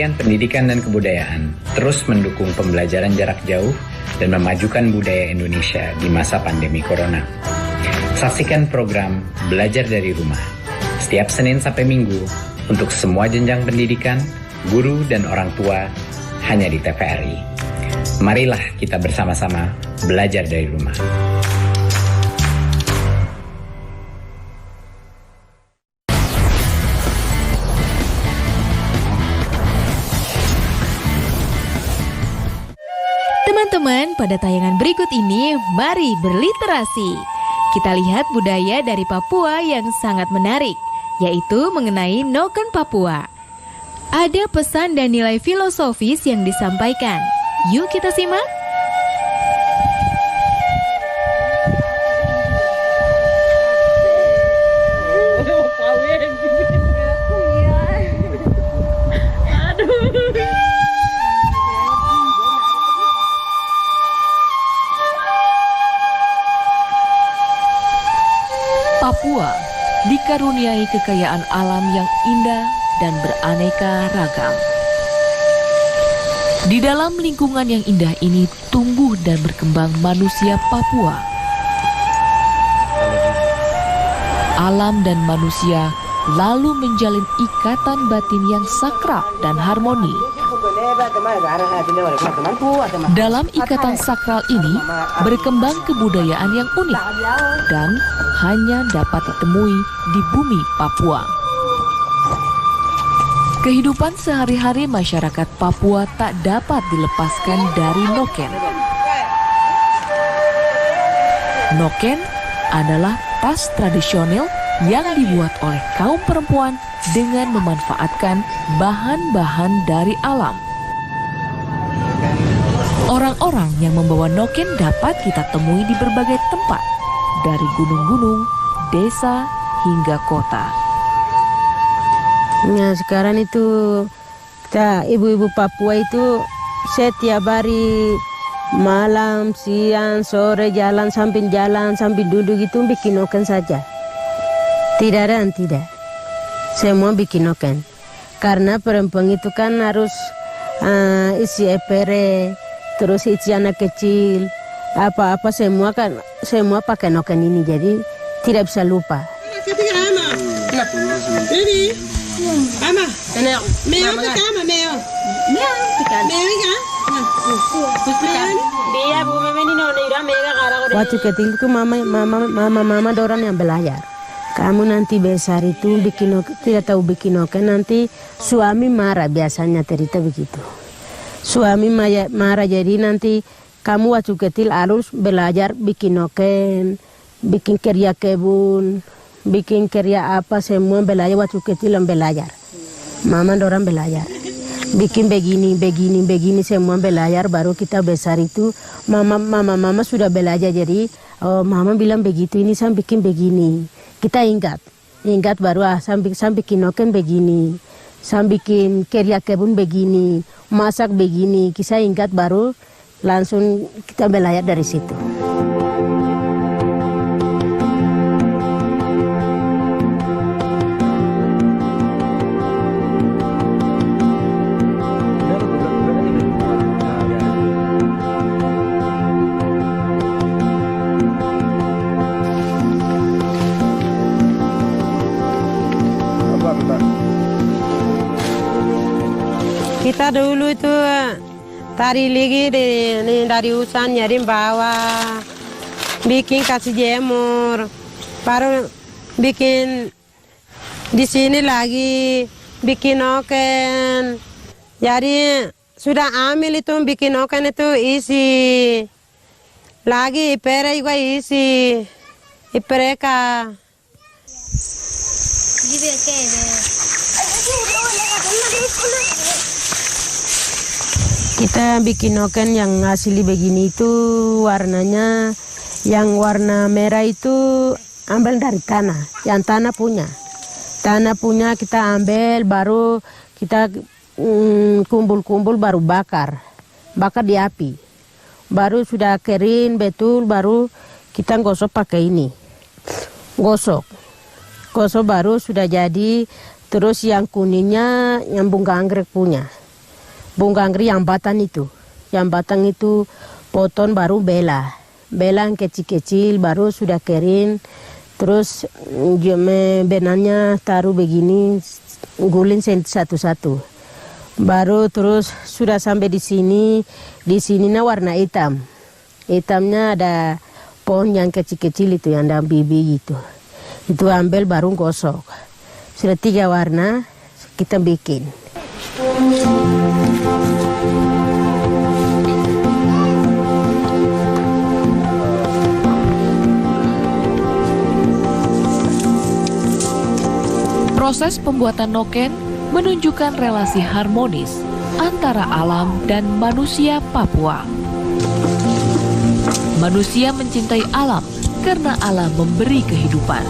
Kementerian Pendidikan dan Kebudayaan terus mendukung pembelajaran jarak jauh dan memajukan budaya Indonesia di masa pandemi Corona. Saksikan program Belajar dari Rumah setiap Senin sampai Minggu untuk semua jenjang pendidikan, guru dan orang tua hanya di TVRI. Marilah kita bersama-sama belajar dari rumah. Teman-teman, pada tayangan berikut ini, mari berliterasi. Kita lihat budaya dari Papua yang sangat menarik, yaitu mengenai Noken Papua. Ada pesan dan nilai filosofis yang disampaikan. Yuk kita simak. Papua dikaruniai kekayaan alam yang indah dan beraneka ragam. Di dalam lingkungan yang indah ini tumbuh dan berkembang manusia Papua. Alam dan manusia lalu menjalin ikatan batin yang sakral dan harmoni. Dalam ikatan sakral ini berkembang kebudayaan yang unik dan hanya dapat ditemui di bumi Papua. Kehidupan sehari-hari masyarakat Papua tak dapat dilepaskan dari Noken. Noken adalah tas tradisional yang dibuat oleh kaum perempuan dengan memanfaatkan bahan-bahan dari alam. Orang-orang yang membawa Noken dapat kita temui di berbagai tempat, dari gunung-gunung, desa, hingga kota. Nah, sekarang itu kita ibu-ibu Papua itu setiap hari malam, siang, sore jalan sambil duduk itu bikin noken saja. Tidak ada yang tidak. Semua bikin noken. Karena perempuan itu kan harus isi epere, terus isi anak kecil, apa-apa semua pakai noken ini, jadi tidak bisa lupa. Waktu kecil itu mama dorang yang belajar. Kamu nanti besar itu tidak tahu bikin noken, nanti suami marah, biasanya cerita begitu. Suami marah, jadi nanti kamu waktu kecil harus belajar bikin noken, bikin kerja kebun, bikin kerja apa, semua belajar waktu kecil yang belajar. Mama dorang belajar. Bikin begini semua belajar, baru kita besar itu mama sudah belajar, jadi mama bilang begitu, ini saya bikin begini. Kita ingat baru saya bikin noken begini, saya bikin kerja kebun begini, masak begini, kita ingat baru langsung kita belajar dari situ. Kita dulu itu tari lagi dari hutan nyari bawah, bikin kasih jemur, baru bikin di sini lagi bikin noken. Jadi sudah ambil itu bikin noken itu isi lagi ipere juga isi ipereka. Kita bikin noken yang asli begini itu warnanya, yang warna merah itu ambil dari tanah, yang tanah punya. Tanah punya kita ambil, baru kita kumpul-kumpul, baru bakar di api. Baru sudah kering betul, baru kita gosok pakai ini. Gosok baru sudah jadi. Terus yang kuningnya yang bunga anggrek punya. bunga anggrek yang batang itu. Yang batang itu potong baru bela. Bela yang kecil-kecil baru sudah kering. Terus benangnya taruh begini, guling satu-satu. Baru terus sudah sampai di sini warna hitam. Hitamnya ada pohon yang kecil-kecil itu yang ada bibi gitu. Itu ambil baru gosok. Sudah 3 warna kita bikin. Proses pembuatan noken menunjukkan relasi harmonis antara alam dan manusia Papua. Manusia mencintai alam karena alam memberi kehidupan.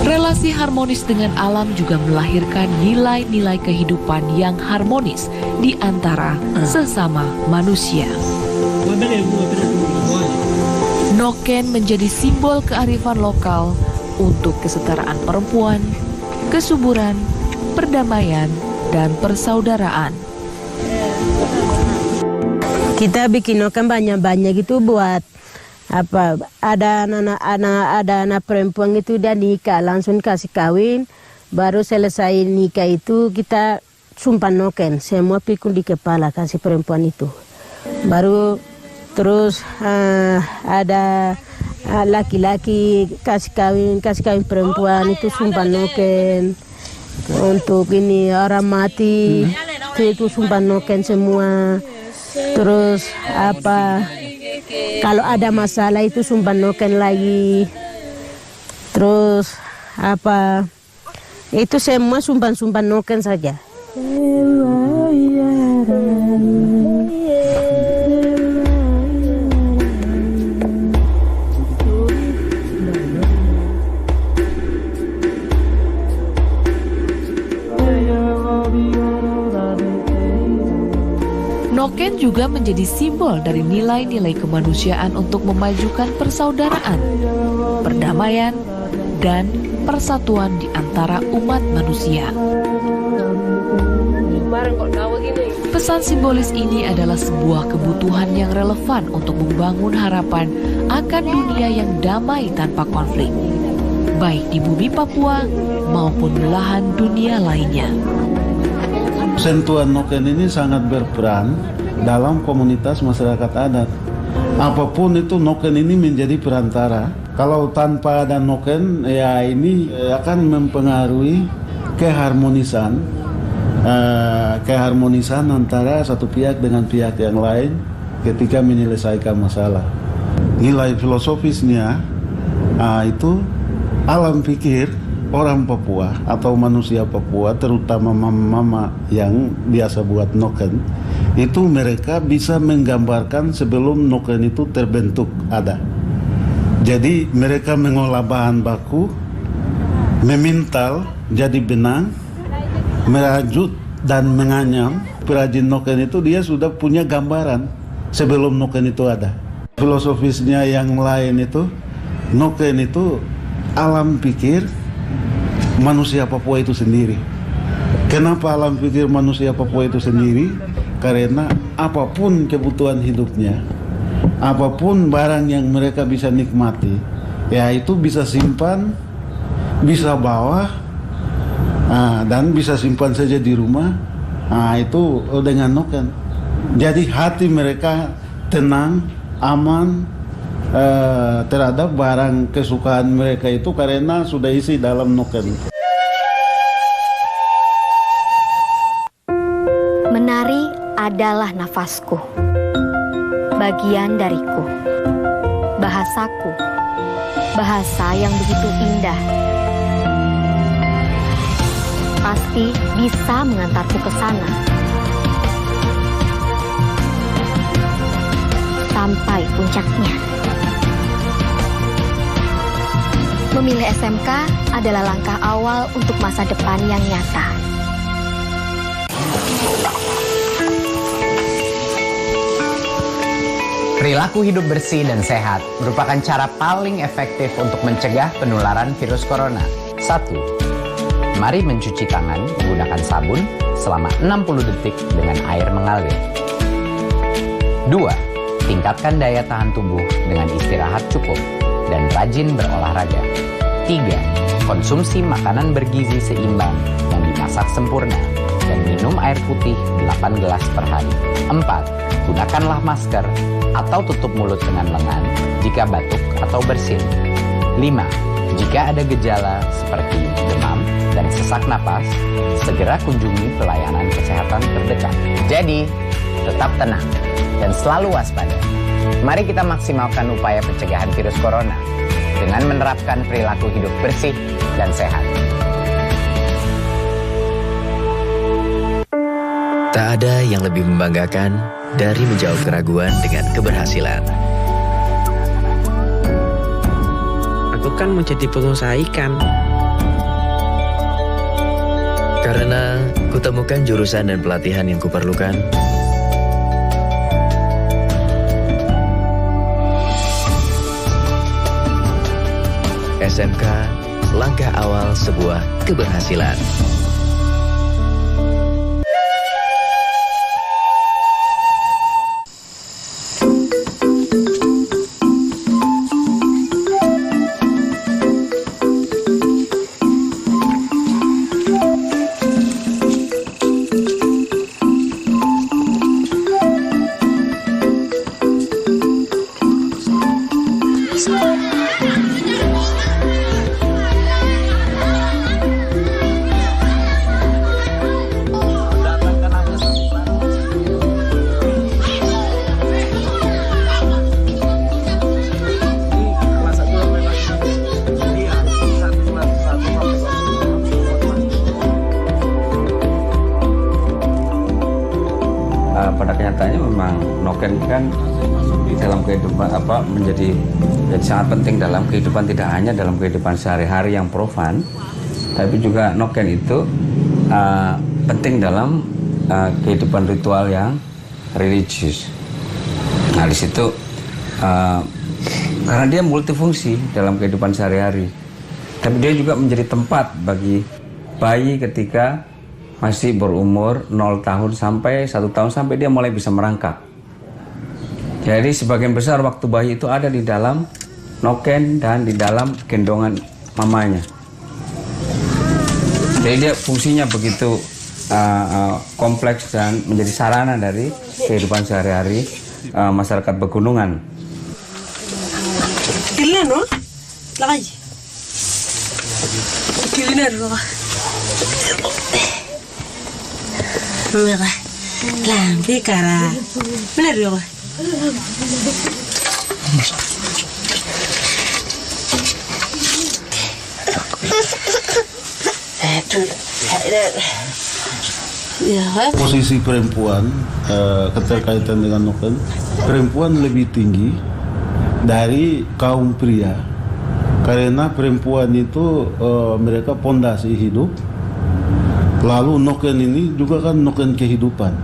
Relasi harmonis dengan alam juga melahirkan nilai-nilai kehidupan yang harmonis di antara sesama manusia. Noken menjadi simbol kearifan lokal untuk kesetaraan perempuan, kesuburan, perdamaian, dan persaudaraan. Kita bikin noken banyak-banyak itu buat apa? Ada anak perempuan itu dia nikah langsung kasih kawin, baru selesai nikah itu kita sumpah noken, semua pikul di kepala kasih perempuan itu. Baru terus ada laki-laki kasih kawin perempuan itu sumpah noken. Untuk ini orang mati itu sumpah noken semua. Terus apa, kalau ada masalah itu sumpah noken lagi. Terus apa, itu semua sumpah noken saja. Noken juga menjadi simbol dari nilai-nilai kemanusiaan untuk memajukan persaudaraan, perdamaian, dan persatuan di antara umat manusia. Pesan simbolis ini adalah sebuah kebutuhan yang relevan untuk membangun harapan akan dunia yang damai tanpa konflik, baik di bumi Papua maupun belahan dunia lainnya. Sentuhan noken ini sangat berperan dalam komunitas masyarakat adat. Apapun itu noken ini menjadi perantara. Kalau tanpa ada noken, ya ini akan mempengaruhi keharmonisan antara satu pihak dengan pihak yang lain ketika menyelesaikan masalah. Nilai filosofisnya itu alam pikir orang Papua atau manusia Papua, terutama mama-mama yang biasa buat noken, itu mereka bisa menggambarkan sebelum noken itu terbentuk ada. Jadi mereka mengolah bahan baku, memintal jadi benang, merajut dan menganyam. Perajin noken itu dia sudah punya gambaran sebelum noken itu ada. Filosofisnya yang lain itu, noken itu alam pikir manusia Papua itu sendiri. Kenapa alam pikir manusia Papua itu sendiri? Karena apapun kebutuhan hidupnya, apapun barang yang mereka bisa nikmati, ya itu bisa simpan, bisa bawa, dan bisa simpan saja di rumah. Itu dengan noken. Jadi hati mereka tenang, aman terhadap barang kesukaan mereka itu karena sudah isi dalam noken. Menari adalah nafasku, bagian dariku, bahasaku, bahasa yang begitu indah. Pasti bisa mengantarku ke sana. Sampai puncaknya. Memilih SMK adalah langkah awal untuk masa depan yang nyata. Perilaku hidup bersih dan sehat merupakan cara paling efektif untuk mencegah penularan virus corona. 1. Mari mencuci tangan menggunakan sabun selama 60 detik dengan air mengalir. 2. Tingkatkan daya tahan tubuh dengan istirahat cukup dan rajin berolahraga. 3. Konsumsi makanan bergizi seimbang yang dimasak sempurna dan minum air putih 8 gelas per hari. 4. Gunakanlah masker atau tutup mulut dengan lengan jika batuk atau bersin. 5. Jika ada gejala seperti demam dan sesak napas, segera kunjungi pelayanan kesehatan terdekat. Jadi, tetap tenang dan selalu waspada. Mari kita maksimalkan upaya pencegahan virus corona dengan menerapkan perilaku hidup bersih dan sehat. Tak ada yang lebih membanggakan dari menjawab keraguan dengan keberhasilan. Aku kan mau jadi pengusaha ikan. Karena kutemukan jurusan dan pelatihan yang kuperlukan. SMK, langkah awal sebuah keberhasilan. Pada kenyataannya memang noken kan dalam kehidupan menjadi sangat penting dalam kehidupan, tidak hanya dalam kehidupan sehari-hari yang profan, tapi juga noken itu penting dalam kehidupan ritual yang religius. Nah di situ karena dia multifungsi dalam kehidupan sehari-hari, tapi dia juga menjadi tempat bagi bayi ketika masih berumur 0 tahun sampai 1 tahun sampai dia mulai bisa merangkak. Jadi sebagian besar waktu bayi itu ada di dalam noken dan di dalam gendongan mamanya. Jadi dia fungsinya begitu kompleks dan menjadi sarana dari kehidupan sehari-hari masyarakat pegunungan. Posisi perempuan keterkaitan dengan noken, perempuan lebih tinggi dari kaum pria karena perempuan itu mereka pondasi hidup. Lalu noken ini juga kan noken kehidupan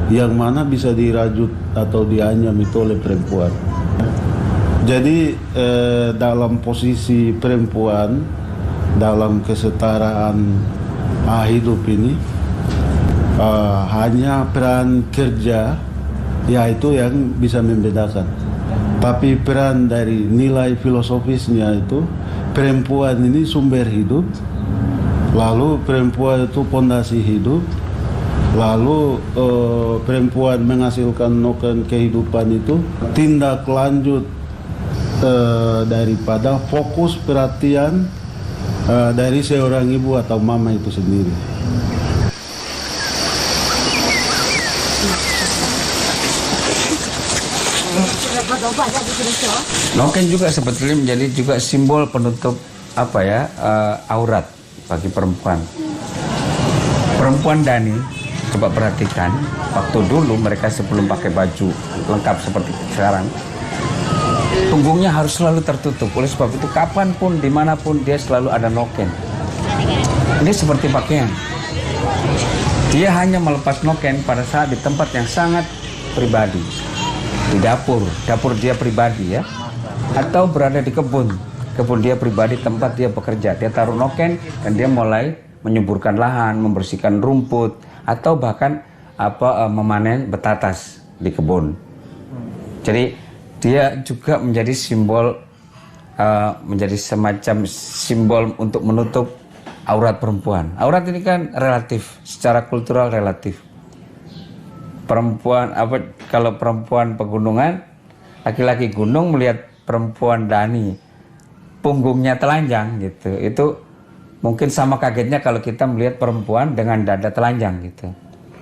yang mana bisa dirajut atau dianyam itu oleh perempuan. Jadi dalam posisi perempuan dalam kesetaraan hidup ini hanya peran kerja yaitu yang bisa membedakan. Tapi peran dari nilai filosofisnya itu perempuan ini sumber hidup. Lalu perempuan itu pondasi hidup, lalu perempuan menghasilkan noken kehidupan itu tindak lanjut daripada fokus perhatian dari seorang ibu atau mama itu sendiri. Noken juga sebetulnya menjadi juga simbol penutup aurat bagi perempuan. Perempuan Dani, coba perhatikan, waktu dulu mereka sebelum pakai baju lengkap seperti sekarang, punggungnya harus selalu tertutup. Oleh sebab itu kapanpun, dimanapun dia selalu ada noken. Ini seperti pakaian. Dia hanya melepas noken pada saat di tempat yang sangat pribadi, di dapur dia pribadi ya, atau berada di kebun dia pribadi, tempat dia bekerja. Dia taruh noken dan dia mulai menyuburkan lahan, membersihkan rumput, atau bahkan memanen betatas di kebun. Jadi dia juga menjadi simbol, menjadi semacam simbol untuk menutup aurat perempuan. Aurat ini kan relatif, secara kultural relatif. Perempuan kalau perempuan pegunungan, laki-laki gunung melihat perempuan Dani punggungnya telanjang gitu. Itu mungkin sama kagetnya kalau kita melihat perempuan dengan dada telanjang gitu.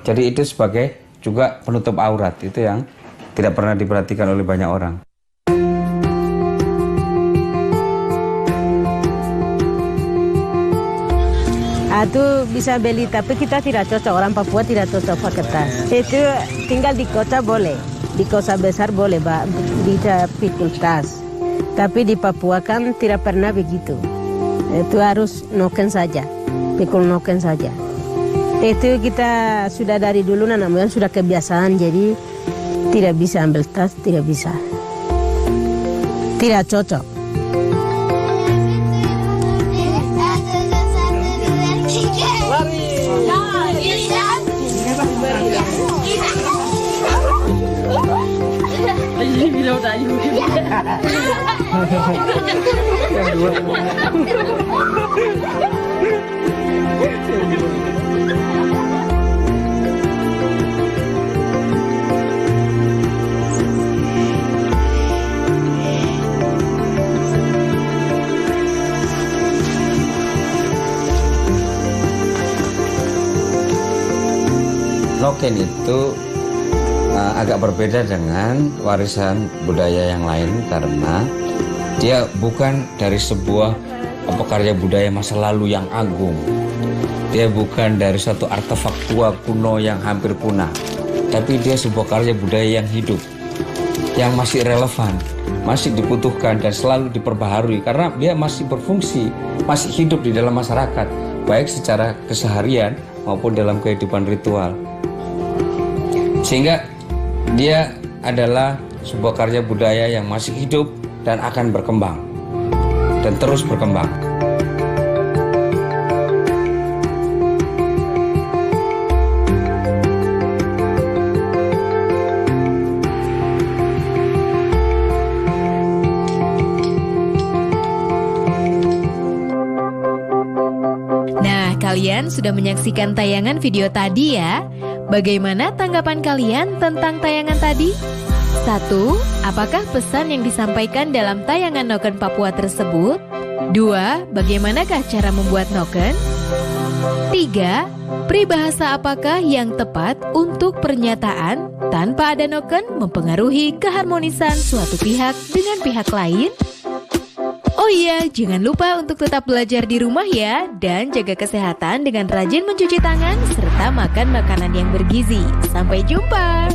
Jadi itu sebagai juga penutup aurat, itu yang tidak pernah diperhatikan oleh banyak orang. Itu bisa beli, tapi kita tidak cocok, orang Papua tidak cocok pakai tas. Itu tinggal di kota boleh, di kota besar boleh bisa pikul tas. Tapi di Papua kan tidak pernah begitu. Itu harus noken saja, pikul noken saja. Itu kita sudah dari dulu namanya sudah kebiasaan, jadi tidak bisa ambil tas, tidak bisa. Tidak cocok. Noken itu agak berbeda dengan warisan budaya yang lain karena dia bukan dari sebuah karya budaya masa lalu yang agung. Dia bukan dari suatu artefak tua kuno yang hampir punah, tapi dia sebuah karya budaya yang hidup, yang masih relevan, masih dibutuhkan dan selalu diperbaharui karena dia masih berfungsi, masih hidup di dalam masyarakat, baik secara keseharian maupun dalam kehidupan ritual. Sehingga dia adalah sebuah karya budaya yang masih hidup dan akan berkembang dan terus berkembang. Nah, kalian sudah menyaksikan tayangan video tadi ya? Bagaimana tanggapan kalian tentang tayangan tadi? 1. Apakah pesan yang disampaikan dalam tayangan Noken Papua tersebut? 2. Bagaimanakah cara membuat noken? 3. Peribahasa apakah yang tepat untuk pernyataan tanpa ada noken mempengaruhi keharmonisan suatu pihak dengan pihak lain? Oh iya, jangan lupa untuk tetap belajar di rumah ya, dan jaga kesehatan dengan rajin mencuci tangan serta makan makanan yang bergizi. Sampai jumpa!